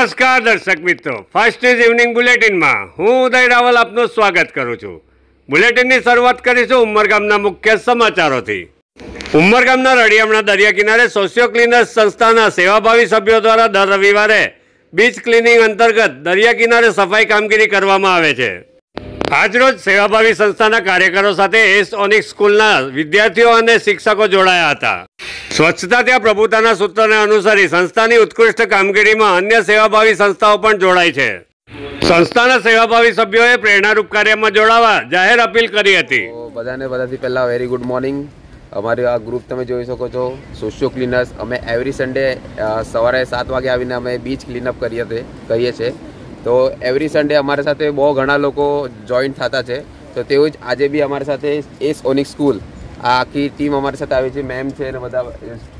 નમસ્કાર દર્શક મિત્રો, ફર્સ્ટ ઇઝ ઇવનિંગ બુલેટિનમાં હું ઉદય રાવલ આપનું સ્વાગત કરું છું। બુલેટિનની શરૂઆત કરીશું ઉમરગામના મુખ્ય સમાચારોથી। ઉમરગામના રડિયામણા દરિયા કિનારે સોશિયો ક્લીનર્સ સંસ્થાના સેવાભાવી સભ્યો દ્વારા દર રવિવારે બીચ ક્લિનિંગ અંતર્ગત દરિયા કિનારે સફાઈ કામગીરી કરવામાં આવે છે। આજરોજ સેવાભાવી સંસ્થાના કાર્યકરો સાથે એસ ઓનિક્સ સ્કૂલના વિદ્યાર્થીઓ અને શિક્ષકો જોડાયા હતા। સ્વચ્છતા ત્યાં પ્રભુતાના સૂત્રને અનુસરી સંસ્થાની ઉત્કૃષ્ટ કામગીરીમાં અન્ય સેવાભાવી સંસ્થાઓ પણ જોડાઈ છે। સંસ્થાના સેવાભાવી સભ્યોએ પ્રેરણારૂપ કાર્યમાં જોડાવા જાહેર અપીલ કરી હતી। બધાથી પહેલા વેરી ગુડ મોર્નિંગ। અમારી આ ગ્રુપ તમે જોઈ શકો છો, સોશિયો ક્લીનર્સ। અમે એવરી સન્ડે સવારે 7 વાગે આવીને અમે બીચ ક્લીનઅપ કરીએ છીએ। તો એવરી સન્ડે અમારી સાથે બહુ ઘણા લોકો જોઈન્ટ થતા છે। તો તેવું જ આજે બી અમારી સાથે એસ ઓનિક્સ સ્કૂલ આ આખી ટીમ અમારી સાથે આવી છે। મેમ છે ને બધા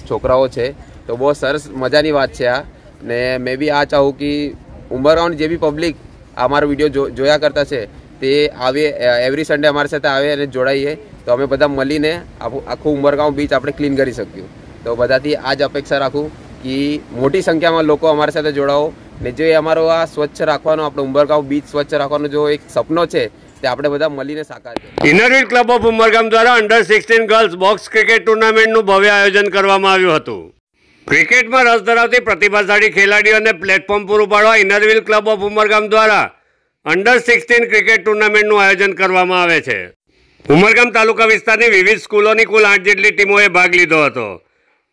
છોકરાઓ છે। તો બહુ સરસ મજાની વાત છે આ। ને મેં બી આ ચાહું કે ઉમરગામની જે બી પબ્લિક અમારો વિડીયો જોયા કરતા છે તે આવે, એવરી સન્ડે અમારી સાથે આવે અને જોડાઈએ, તો અમે બધા મળીને આખું ઉમરગામ બીચ આપણે ક્લીન કરી શકીએ। તો બધાથી આ જ અપેક્ષા રાખું કે મોટી સંખ્યામાં લોકો અમારી સાથે જોડાઓ ને જે અમારો આ સ્વચ્છ રાખવાનો, આપણો ઉમરગામ બીચ સ્વચ્છ રાખવાનો જો એક સપનો છે તે આપણે બધા મળીને સાકાર કરીએ। ઇનરવ્હીલ ક્લબ ઓફ ઉમરગામ દ્વારા અંડર-16 ગર્લ્સ બોક્સ ક્રિકેટ ટુર્નામેન્ટનું ભવ્ય આયોજન કરવામાં આવ્યું હતું। ક્રિકેટમાં રસ ધરાવતી પ્રતિભાશાળી ખેલાડીઓને પ્લેટફોર્મ પૂરું પાડવા ઇનરવ્હીલ ક્લબ ઓફ ઉમરગામ દ્વારા અંડર-16 ક્રિકેટ ટુર્નામેન્ટનું આયોજન કરવામાં આવે છે। ઉમરગામ તાલુકા વિસ્તારની વિવિધ સ્કૂલોની કુલ 8 જેટલી ટીમોએ ભાગ લીધો હતો।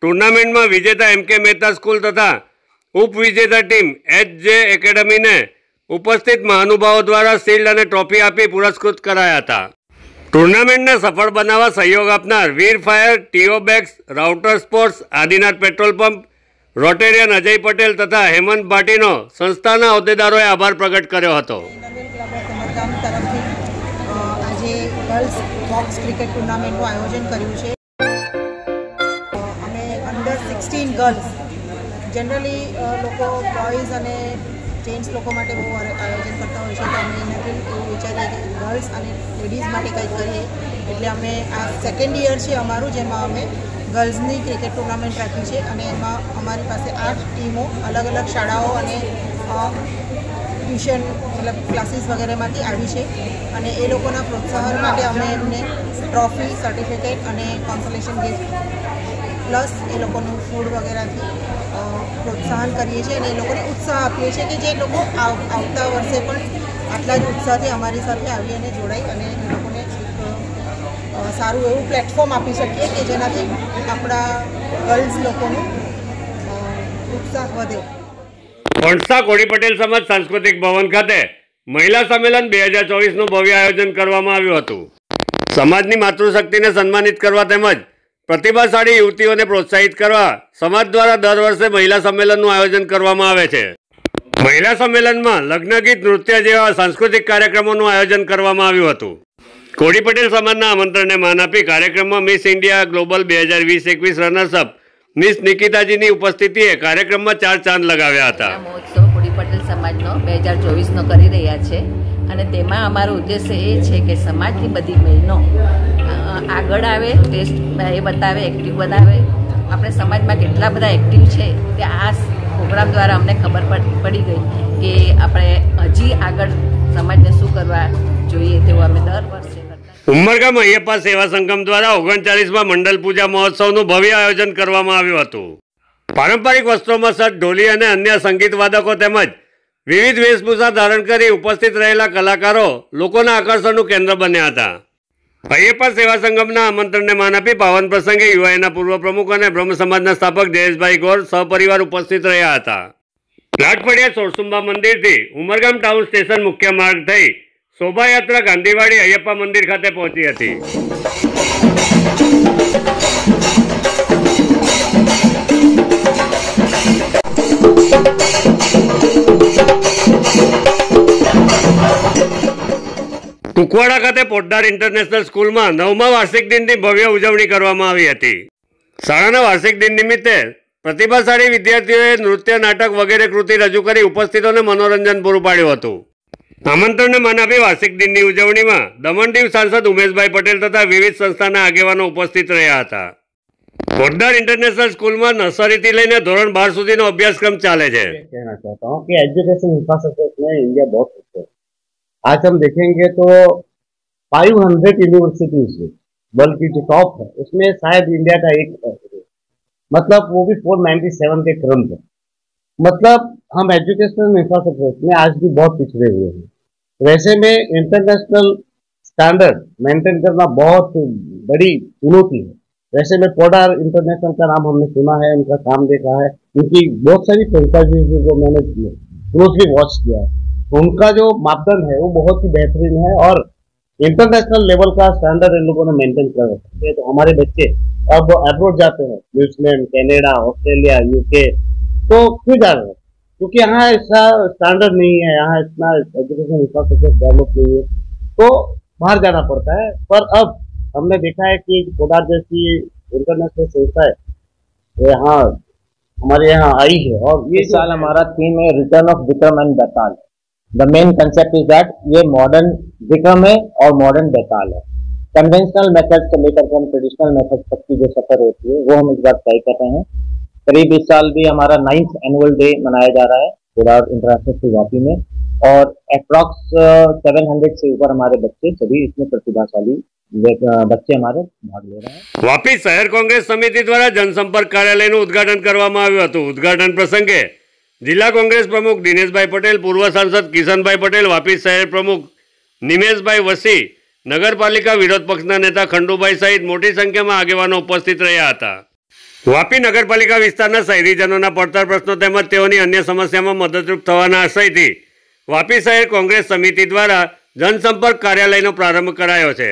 ટુર્નામેન્ટમાં વિજેતા એમ.કે. મહેતા સ્કૂલ તથા ઉપવિજેતા ટીમ એચ.જે. એકેડમીને ઉપસ્થિત મહાનુભાવો દ્વારા શિલ્ડ અને ટ્રોફી આપી પુરસ્કૃત કરાયા હતા। ટુર્નામેન્ટને સફળ બનાવવા સહયોગ આપનાર વીર ફાયર, ટીઓ બેક્સ, રાઉટર sports, Adinath petrol pump, Rotarian Ajay Patel તથા હેમંત ભાટીનો સંસ્થાના હોદ્દેદારોએ આભાર પ્રગટ કર્યો હતો। આજે ગર્લ્સ બોક્સ ક્રિકેટ ટુર્નામેન્ટનું આયોજન કર્યું છે। અમે અંડર-16 ગર્લ્સ, જનરલી લોકો બોયઝ અને જેન્ટ્સ લોકો માટે બહુ આયોજન કરતા હોય છે, તો અમે એનાથી એવું વિચારીએ કે ગર્લ્સ અને લેડીઝ માટે કંઈક કરીએ। એટલે અમે આ સેકન્ડ યર છે અમારું, જેમાં અમે ગર્લ્સની ક્રિકેટ ટુર્નામેન્ટ રાખી છે અને એમાં અમારી પાસે 8 ટીમો અલગ અલગ શાળાઓ અને ટ્યુશન મતલબ ક્લાસીસ વગેરેમાંથી આવી છે અને એ લોકોના પ્રોત્સાહન માટે અમે એમને ટ્રોફી, સર્ટિફિકેટ અને કોન્સોલેશન ગિફ્ટ પ્લસ એ લોકોનું ફૂડ વગેરેથી પ્રોત્સાહન કરીએ છીએ અને એ લોકોને ઉત્સાહ આપીએ છીએ કે જે લોકો આવતા વર્ષે પણ આટલા જ ઉત્સાહથી અમારી સાથે આવી અને જોડાઈ અને એ લોકોને સારું એવું પ્લેટફોર્મ આપી શકીએ કે જેનાથી આપણા ગર્લ્સ લોકોનું ઉત્સાહ વધે। વણસા કોળી પટેલ સમાજ સાંસ્કૃતિક ભવન ખાતે મહિલા સંમેલન 2024નું ભવ્ય આયોજન કરવામાં આવ્યું હતું। સમાજની માતૃશક્તિને સન્માનિત કરવા તેમજ પ્રતિભાશાળી યુવતીઓને પ્રોત્સાહિત કરવા સમાજ દ્વારા દર વર્ષે મહિલા સંમેલનનું આયોજન કરવામાં આવે છે। મહિલા સંમેલનમાં લગ્ન ગીત, નૃત્ય જેવા સાંસ્કૃતિક કાર્યક્રમોનું આયોજન કરવામાં આવ્યું હતું। કોળી પટેલ સમાજના આમંત્રણને માન આપી કાર્યક્રમમાં miss India global 2020-21 runners up miss નિકિતાજીની ઉપસ્થિતિએ કાર્યક્રમમાં 4 ચાંદ લગાવ્યા હતા। મહોત્સવ કોળી પટેલ સમાજનો 2024નો કરી રહ્યા છે અને તેમાં અમારો ઉદ્દેશ્ય એ છે કે સમાજની બધી બહેનો આગળ આવે, ટેસ્ટ એ બતાવે, એક્ટિવ બનાવે। આપણે સમાજમાં કેટલા બધા એક્ટિવ છે તે આ પ્રોગ્રામ દ્વારા અમને ખબર પડી ગઈ કે આપણે હજી આગળ સમાજને શું કરવા જોઈએ તેવું અમે દર વર્ષે કરતા। ઉમરગામ અયપ્પા સેવા સંગમ દ્વારા 39મા મંડલ પૂજા મહોત્સવનું ભવ્ય આયોજન કરવામાં આવ્યું હતું। પારંપરિક વસ્ત્રોમાં સજ્જ ઢોલી અને અન્ય સંગીત વાદકો તેમજ વિવિધ વેશભૂષા ધારણ કરી ઉપસ્થિત રહેલા કલાકારો લોકોના આકર્ષણનું કેન્દ્ર બન્યા હતા। અયપ્પા સેવા સંગમના આમંત્રણને માન આપી પાવન પ્રસંગે યુઆઈના પૂર્વ પ્રમુખ અને બ્રહ્મ સમાજના સ્થાપક જયેશભાઈ ગોર સહપરિવાર ઉપસ્થિત રહ્યા હતા। લાટફળિયા સોરસુંબા મંદિરથી ઉમરગામ ટાઉન સ્ટેશન મુખ્ય માર્ગ થઈ શોભાયાત્રા ગાંધીવાડી અયપ્પા મંદિર ખાતે પહોંચી હતી। કુકવાડા ખાતે પોદ્દાર ઇન્ટરનેશનલ સ્કૂલમાં 9મા વાર્ષિક દિનની ભવ્ય ઉજવણી કરવામાં આવી હતી। શાળાના વાર્ષિક દિન નિમિત્તે પ્રતિભાશાળી વિદ્યાર્થીઓએ નૃત્ય, નાટક વગેરે કૃતિ રજૂ કરી ઉપસ્થિતોને મનોરંજન પૂરું પાડ્યું હતું। આમંત્રણને માન આપી વાર્ષિક દિનની ઉજવણીમાં દમણ દીવ સાંસદ ઉમેશભાઈ પટેલ તથા વિવિધ સંસ્થાના આગેવાનો ઉપસ્થિત રહ્યા હતા। પોદ્દાર ઇન્ટરનેશનલ સ્કૂલમાં નર્સરીથી લઈને ધોરણ 12 સુધીનો અભ્યાસક્રમ ચાલે છે। कहना चाहता हूँ कि एजुकेशन इंफ्रास्ट्रक्चर में इंडिया बहुत पीछे है। आज हम देखेंगे तो 500 यूनिवर्सिटीज वर्ल्ड की जो टॉप है उसमें शायद इंडिया का एक है। मतलब वो भी 497 के क्रम पर। मतलब हम एजुकेशन इंफ्रास्ट्रक्चर में आज भी बहुत पिछड़े हुए हैं। वैसे में इंटरनेशनल स्टैंडर्ड मेंटेन करना बहुत बड़ी चुनौती है। वैसे में पोडार इंटरनेशनल का नाम हमने सुना है, उनका काम देखा है, उनकी बहुत सारी फ्रेंचाइजीज को मैंने क्लोजली वॉच किया है। उनका जो मापदंड है वो बहुत ही बेहतरीन है और इंटरनेशनल लेवल का स्टैंडर्ड इन लोगों ने मेंटेन कर रखा है। तो हमारे बच्चे अब अब्रॉड जाते हैं, न्यूजीलैंड, कनाडा, ऑस्ट्रेलिया, यूके, तो क्यों जा रहे हैं? क्योंकि यहाँ ऐसा स्टैंडर्ड नहीं है, यहाँ इतना एजुकेशन इंफ्रास्ट्रक्चर डेवलप नहीं है, तो बाहर जाना पड़ता है। पर अब हमने देखा है कि पोडार जैसी इंटरनेशनल संस्था है वो यहाँ हमारे यहाँ आई है और ये साल हमारा थीम है return of Vikram and Betal. The main concept is that ये मॉडर्न विक्रम है और मॉडर्न बेताल है। कन्वेंशनल मेथड से लेकर के हम ट्रेडिशनल मेथड तक की जो सफर होती है वो हम इस बार तय कर रहे हैं। करीब इस साल भी हमारा 9th एनुअल डे मनाया जा रहा है पोडार इंटरनेशनल स्कूल वापी में और अप्रॉक्स 700 से ऊपर हमारे बच्चे सभी इसमें प्रतिभाशाली बच्चे हमारे भाग ले रहे हैं। વાપી શહેર કોંગ્રેસ સમિતિ દ્વારા જનસંપર્ક કાર્યાલયનું ઉદ્ઘાટન કરવામાં આવ્યું હતું। ઉદ્ઘાટન પ્રસંગે જિલ્લા કોંગ્રેસ પ્રમુખ દિનેશભાઈ પટેલ, પૂર્વ સાંસદ કિશનભાઈ પટેલ, વાપી શહેર પ્રમુખ નિમેશભાઈ વસી, નગરપાલિકા વિરોધ પક્ષના નેતા ખંડુભાઈ સહિત મોટી સંખ્યામાં આગેવાનો ઉપસ્થિત રહ્યા હતા। વાપી નગરપાલિકા વિસ્તારના શહેરીજનોના પડતર પ્રશ્નો તેમજ તેઓની અન્ય સમસ્યામાં મદદરૂપ થવાના આશયથી વાપી શહેર કોંગ્રેસ સમિતિ દ્વારા જનસંપર્ક કાર્યાલયનો પ્રારંભ કરાયો છે।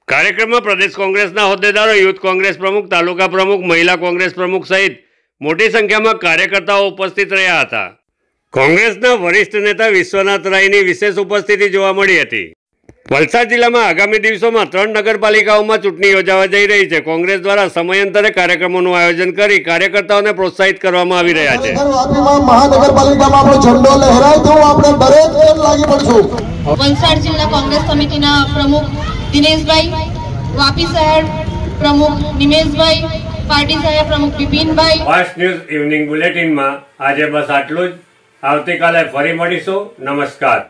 કાર્યક્રમમાં પ્રદેશ કોંગ્રેસના હોદ્દેદારો, યુથ કોંગ્રેસ પ્રમુખ, તાલુકા પ્રમુખ, મહિલા કોંગ્રેસ પ્રમુખ સહિત મોટી સંખ્યામાં કાર્યકર્તાઓ ઉપસ્થિત રહ્યા હતા। કોંગ્રેસના વરિષ્ઠ નેતા વિશ્વનાથ રાયની વિશેષ ઉપસ્થિતિ જોવા મળી હતી। વલસાડ જિલ્લામાં આગામી દિવસોમાં 3 નગરપાલિકાઓમાં ચૂંટણી યોજાવા જઈ રહી છે। કોંગ્રેસ દ્વારા સમયાંતરે કાર્યક્રમોનું આયોજન કરી કાર્યકર્તાઓને પ્રોત્સાહિત કરવામાં આવી રહ્યા છે। મહાનગરપાલિકામાં આપણો ઝંડો લહેરાય તો આપણે દરેક લાગી પડશું। વલસાડ જિલ્લા કોંગ્રેસ સમિતિના પ્રમુખ દિનેશભાઈ, વાપી શહેર પ્રમુખ નિમેશભાઈ, પાર્ટી શહેર પ્રમુખ બિપિનભાઈ। ફાસ્ટ ન્યૂઝ ઇવનિંગ બુલેટિનમાં આજે બસ આટલું જ। આવતીકાલે ફરી મળીશું। નમસ્કાર।